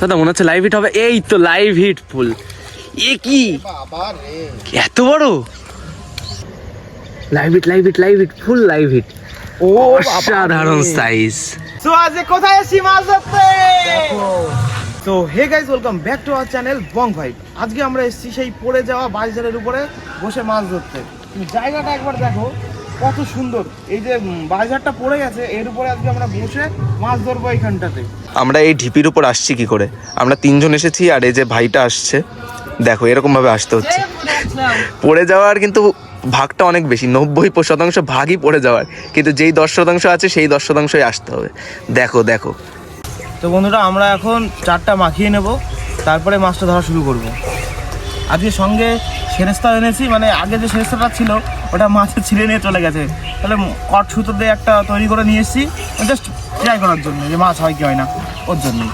দাদা মনে হচ্ছে লাইভ হিট হবে। এই তো লাইভ হিট ফুল। এ কি এত বড় live hit, live hit, live hit, full live hit. ও অসাধারণ সাইজ। তো আজ কোথায় আছি মাছ ধরতে? তো hey guys, welcome back to our channel Bong vibe. আজকে আমরা এসেছি সেই পড়ে যাওয়া বাঁশঝাড়ের উপরে বসে মাছ ধরতে। জায়গাটা একবার দেখো কত সুন্দর। এই যে বাঁশঝাড়টা পড়ে গেছে, এর উপরে আজকে আমরা বসে মাছ ধরবো এইখানটাতে। আমরা এই ঢিপির উপর আসছি কি করে? আমরা তিনজন এসেছি আর এই যে ভাইটা আসছে, দেখো এরকম ভাবে আসতে হচ্ছে। পড়ে যাওয়ার কিন্তু ভাগটা অনেক বেশি, 90% ভাগই পড়ে যাওয়ার, কিন্তু যেই 10% আছে সেই 10%ই আসতে হবে। দেখো দেখো। তো বন্ধুরা, আমরা এখন চারটা মাখিয়ে নেব, তারপরে মাছটা ধরা শুরু করব। আজকে সঙ্গে সেরেস্তা এনেছি, মানে আগে যে সেরেস্তাটা ছিল ওটা মাছের ছিঁড়ে নিয়ে চলে গেছে। তাহলে কট সুতো দিয়ে একটা তৈরি করে নিয়ে এসেছি, জাস্ট ট্রাই করার জন্য যে মাছ হয় কি হয় না, ওর জন্যই।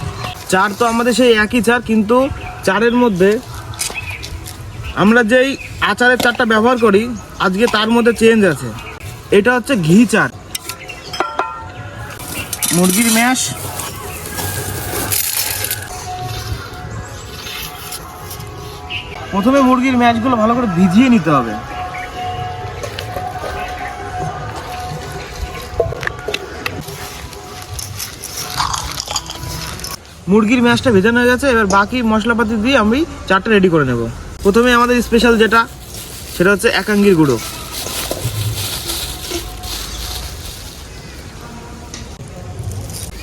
চার তো আমাদের সেই একই চার, কিন্তু চারের মধ্যে আমরা যেই আচারের চারটা ব্যবহার করি আজকে তার মধ্যে চেঞ্জ আছে। এটা হচ্ছে ঘি চার, মুরগির ম্যাশ, প্রথমে মুরগির ম্যাশগুলো ভালো করে ভিজিয়ে নিতে হবে। মুরগির ম্যাশটা ভেজানো হয়ে গেছে, এবার বাকি মশলাপাতি দিয়ে আমি চারটা রেডি করে নেব। প্রথমে আমাদের স্পেশাল যেটা, সেটা হচ্ছে একাঙ্গির গুঁড়ো।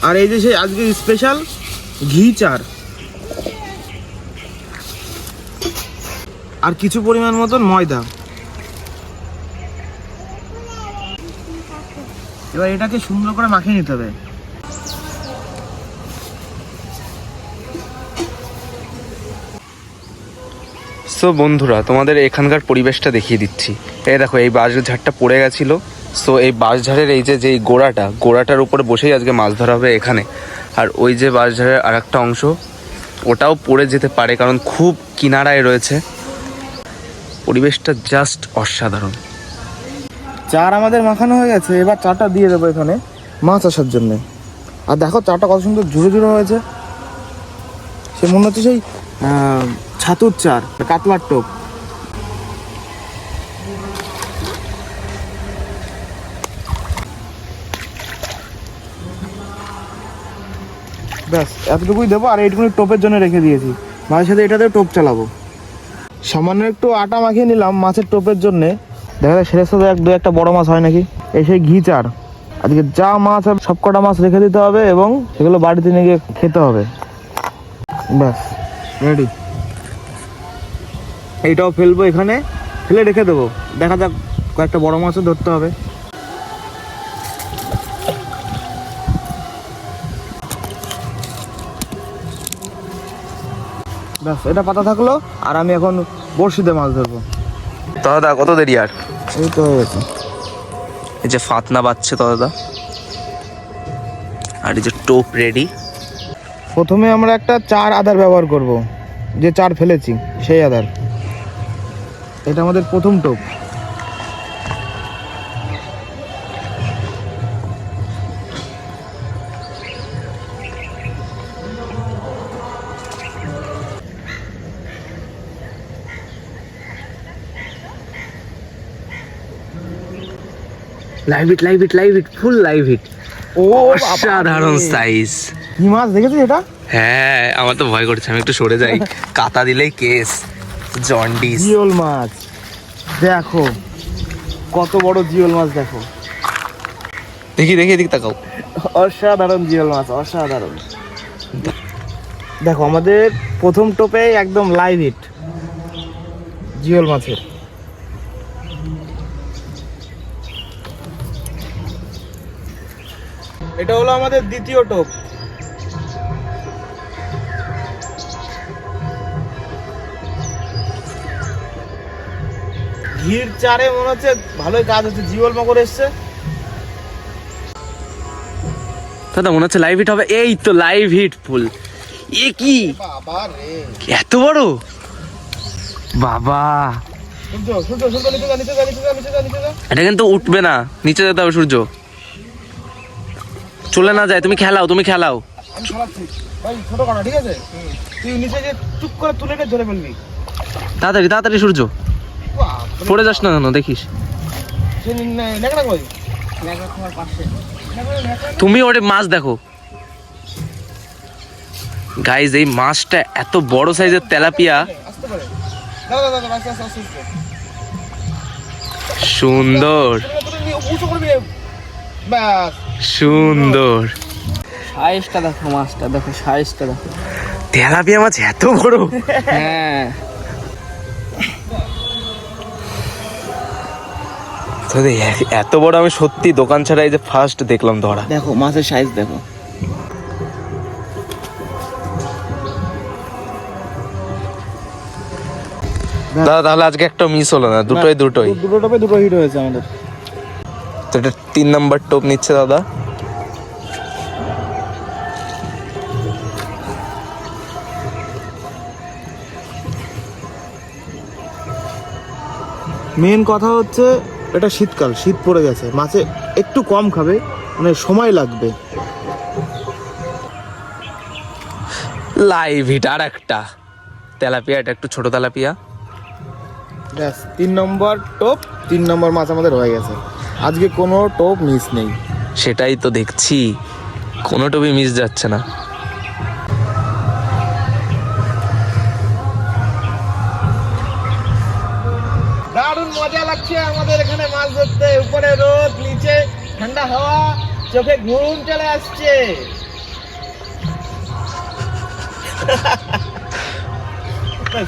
আর এই যে সেই আজকে স্পেশাল ঘি চার, আর কিছু পরিমাণ মতন ময়দা। এবার এটাকে সুন্দর করে মাখিয়ে নিতে হবে। সো বন্ধুরা, তোমাদের এখানকার পরিবেশটা দেখিয়ে দিচ্ছি। এই দেখো, এই বাঁশঝাড়টা পড়ে গেছিল। সো এই বাঁশঝাড়ের এই যে গোড়াটার উপরে বসেই আজকে মাছ ধরা হবে এখানে। আর ওই যে বাঁশঝাড়ের আর একটা অংশ, ওটাও পড়ে যেতে পারে, কারণ খুব কিনারায় রয়েছে। পরিবেশটা জাস্ট অসাধারণ। চার আমাদের মাখানো হয়ে গেছে, এবার চারটা দিয়ে দেবো এখানে মাছ আসার জন্য। আর দেখো চারটা কত সুন্দর ঝুড়ো ঝুড়ো হয়েছে, সে মনে হচ্ছে সেই ছাতুর চার, কাতলার টোপ। ব্যাস এতটুকুই দেবো, আর এইটুকুনি টোপের জন্য রেখে দিয়েছি। মাছের সাথে এটাতেও টোপ চালাবো। সামান্য একটু আটা মাখিয়ে নিলাম মাছের টোপের জন্যে। দেখা যায় সেরের সাথে দু একটা বড় মাছ হয় নাকি। এই সেই ঘি চার, আজকে যা মাছ হবে সব কটা মাছ রেখে দিতে হবে এবং সেগুলো বাড়িতে নিয়ে গিয়ে খেতে হবে। ব্যাস রেডি। এইটাও ফেলবো এখানে, ফেলে রেখে দেবো। দেখা যাক, কয়েকটা বড় মাছও ধরতে হবে। ব্যাস এটা পাতা থাকলো, আর আমি এখন বড়শিতে মাছ ধরবো। দাদা কত দেরি আর? এই তো হয়ে গেছে। এই যে ফাতনা বাজছে দাদা, আর এই যে টোপ রেডি। প্রথমে আমরা একটা চার আদার ব্যবহার করব, যে চার ফেলেছি সেই আদার। এটা আমাদের প্রথম টোপ। Live hit, live hit, live hit, full live hit. ও অসাধারণ সাইজ। কি মাছ দেখেছিস এটা? হ্যাঁ, আমার তো ভয় করছে, আমি একটু সরে যাই। কাতা দিলেই কেস, জন্ডিস। জিওল মাছ দেখো, কত বড় জিওল মাছ দেখো। দেখি দেখি, এদিক তাকাও। অসাধারণ জিওল মাছ, অসাধারণ। দেখো আমাদের প্রথম টোপে একদম লাইভ হিট জিওল মাছের। এটা হলো আমাদের দ্বিতীয় টোপ। ঘির চারে মনে হচ্ছে ভালোই কাজ হচ্ছে, জিওল মাগুর এসছে। দাদা মনে হচ্ছে লাইভ হিট হবে। এই তো লাইভ হিট ফুল। এ কি এত বড় বাবা! এটা কিন্তু উঠবে না, নিচে যেতে হবে। সূর্য চলে না যায়, তুমি খেলাও, তুমি খেলাও। ভাই ছোট কাটা, ঠিক আছে? তুই নিচে যে চুপ করে তুলে নিয়ে ধরে ফেলবি। তাড়াতাড়ি তাড়াতাড়ি সূর্য, বাপরে। পড়ে যাস না কেন দেখিস। সে ন্যাকড়া কই? ন্যাকড়া তোমার পাশে। তুমি ওরে মাছ দেখো গাইজ, এই মাছটা এত বড় সাইজের তেলাপিয়া, আসতে পারে। দাদা দাদা আস্তে আস্তে আস্তে আস্তে। সুন্দর তুলে নিয়ে উঁচু করবি। ব্যাস। সুন্দর। সাইজটা দেখো, মাছটা দেখো, সাইজটা দেখো। তেলাপিয়া মাছ এত বড়। হ্যাঁ, এত বড় আমি সত্যি দোকান ছাড়া এই যে ফার্স্ট দেখলাম ধরা। দেখো মাছের সাইজ দেখো। দাদা তাহলে আজকে একটা মিস হলো না, দুটোই দুটোই। দুটো টপে দুটো হিট হয়েছে আমাদের। তো এটা 3 নম্বর টোপ নিচ্ছে দাদা। মেন কথা হচ্ছে এটা শীতকাল, শীত পড়ে গেছে, মাছে একটু কম খাবে, মানে সময় লাগবে। লাইভ হিট আর একটা তেলাপিয়া, এটা একটু ছোট তেলাপিয়া। ব্যাস 3 নম্বর টোপ, 3 নম্বর মাছ আমাদের হয়ে গেছে। আজকে কোনো টোপ মিস নেই। সেটাই তো দেখছি, কোনো টোপই মিস যাচ্ছে না। দারুণ মজা লাগছে আমাদের এখানে মাছ ধরতে। উপরে রোদ, নিচে ঠান্ডা হাওয়া, চোখে ঘুম চলে আসছে।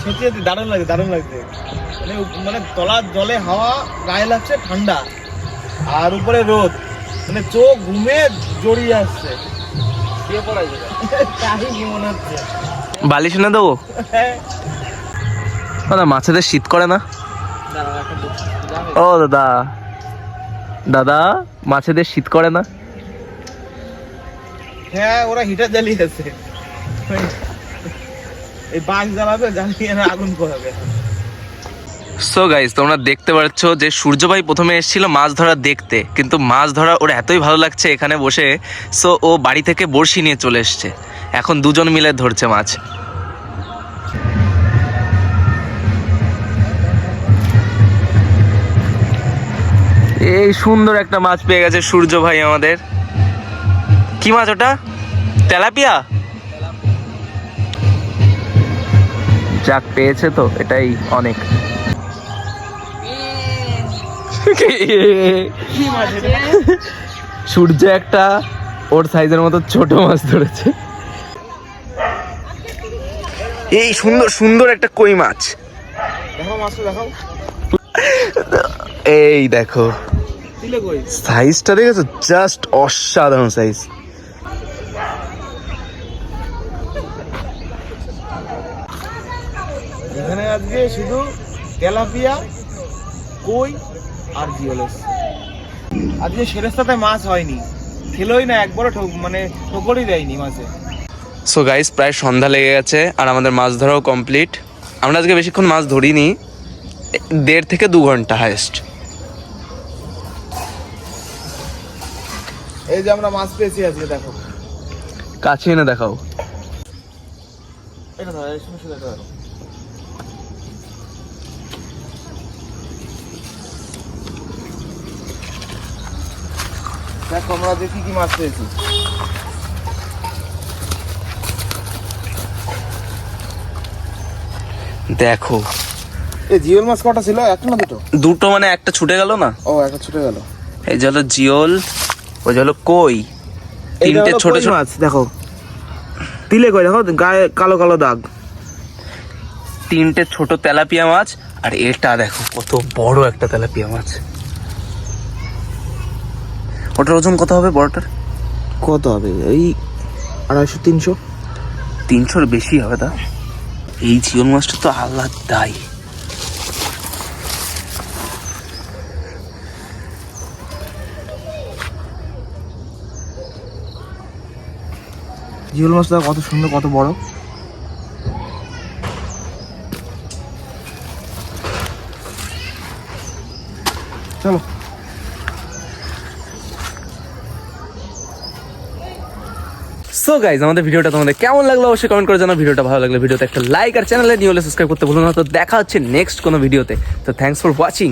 সত্যি সত্যি দারুণ লাগছে, দারুণ লাগছে। মানে তলার জলে হাওয়া, গায়ে লাগছে ঠান্ডা, আর উপরে রোদ, মানে চোখ ঘুমে জড়িয়ে আসছে। তাই কি মনে হচ্ছে? বালিশ না দেবো না, মাছেদের শীত করে না? ও দাদা, দাদা মাছেদের শীত করে না? হ্যাঁ, ওরা হিটার জ্বালিয়েছে। এই বাঁশ জ্বালাবে, জ্বালিয়ে না আগুন পোহাবে। সো গাইজ, তোমরা দেখতে পাচ্ছ যে সূর্য ভাই প্রথমে এসেছিল মাছ ধরা দেখতে, কিন্তু মাছ ধরা ওর এতই ভালো লাগছে এখানে বসে, সো ও বাড়ি থেকে বড়শি নিয়ে চলে এসছে। এখন দুজন মিলে ধরছে মাছ। এই সুন্দর একটা মাছ পেয়ে গেছে সূর্য ভাই আমাদের। কি মাছ ওটা? তেলাপিয়া? যাক, পেয়েছে তো এটাই অনেক। সূর্য একটা ওর সাইজের মতো ছোট মাছ ধরেছে। এই সুন্দর সুন্দর একটা কই মাছ। দেখো মাছটা দেখাও। এই দেখো দিলে কই? সাইজটা দেখেছো? জাস্ট অসাধারণ সাইজ। এখানে আজকে শুধু তেলাপিয়া, কই আর জিওল এসছে। আজকে সেরেস্তাতে মাছ হয়নি, খেলোই না একবারও, মানে ঠোকরই দেয়নি মাছে। সো গাইস, প্রায় সন্ধ্যা লেগে গেছে আর আমাদের মাছ ধরাও কমপ্লিট। আমরা আজকে বেশিক্ষণ মাছ ধরিনি, 1.5 থেকে 2 ঘন্টা হাইস্ট। এই যে আমরা মাছ পেয়েছি আজকে, দেখো। কাছে এনে দেখাও। এটা ধরো, এই সমস্যা দেখো। দেখো আমরা দেখি কি মাছ পেয়েছি। দেখো এই জিওল মাছ কটা ছিল? একটা না দুটো? দুটো, মানে একটা ছুটে গেল না। ও, একটা ছুটে গেল। এই যে হলো জিওল, ওই যে হলো কই, তিনটে ছোট ছোট মাছ। দেখো তিলে কই, দেখো গায়ে কালো কালো দাগ। 3টে ছোট তেলাপিয়া মাছ, আর এটা দেখো কত বড় একটা তেলাপিয়া মাছ। ওটার ওজন কত হবে বড়টার? কত হবে? এই 250-300। 300-র বেশি হবে। তা এই জিওল মাছটা তো আলাদাই। জিওল মাছটা কত সুন্দর, কত বড়। চলো। সো গাইজ আমাদের ভিডিওটা তোমাদের কেমন লাগলো অবশ্যই কমেন্ট করে জানাও। ভিডিওটা ভালো লাগলে ভিডিওতে একটা লাইক আর চ্যানেলে নিয়ে হলে সাবস্ক্রাইব করতে ভুলো না। তো দেখা হচ্ছে নেক্সট কোনো ভিডিওতে। তো থ্যাঙ্কস ফর ওয়াচিং।